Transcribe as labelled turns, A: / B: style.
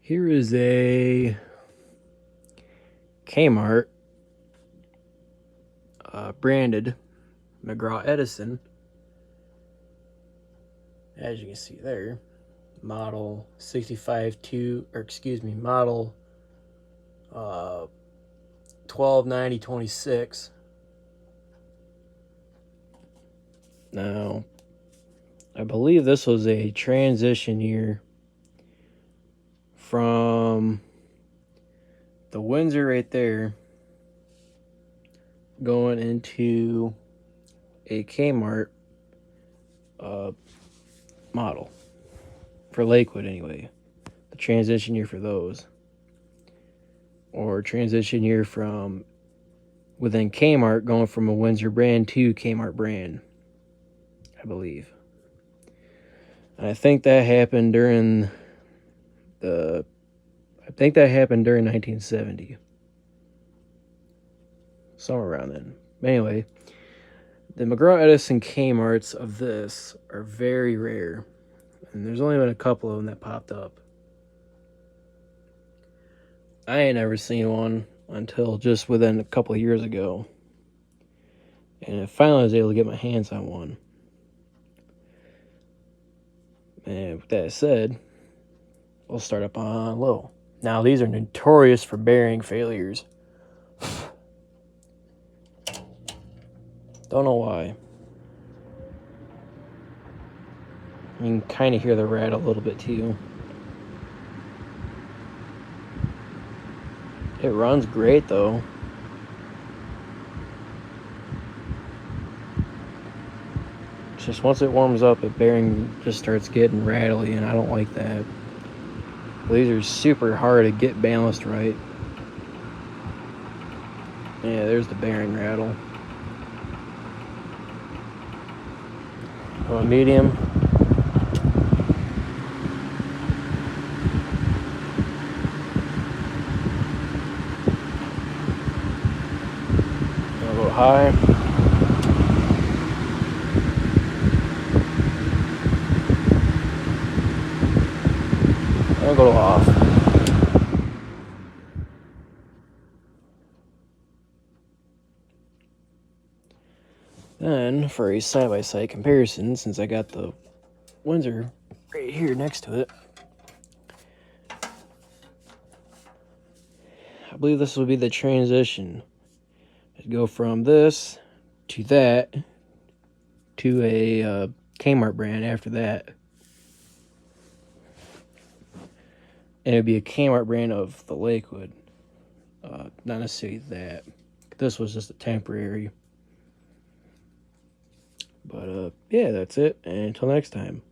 A: Here is a Kmart branded McGraw Edison. As you can see there, model 129026. Now, I believe this was a transition year from the Windsor right there going into a Kmart model for Lakewood anyway. The transition year for those, or transition year from within Kmart going from a Windsor brand to Kmart brand, I believe. And I think that happened during 1970. Somewhere around then. Anyway, the McGraw Edison Kmarts of this are very rare. And there's only been a couple of them that popped up. I ain't never seen one until just within a couple of years ago. And I finally was able to get my hands on one. And with that said, we'll start up on low. Now, these are notorious for bearing failures. Don't know why. You can kind of hear the rattle a little bit too. It runs great though. It's just once it warms up, the bearing just starts getting rattly, and I don't like that. These are super hard to get balanced right. Yeah, there's the bearing rattle. On medium. I'll go high. I'll go off. Then, for a side-by-side comparison, since I got the Windsor right here next to it, I believe this will be the transition. It'd go from this to that to a Kmart brand after that. And it'd be a Kmart brand of the Lakewood. Not necessarily that. This was just a temporary. But, yeah, that's it. And until next time.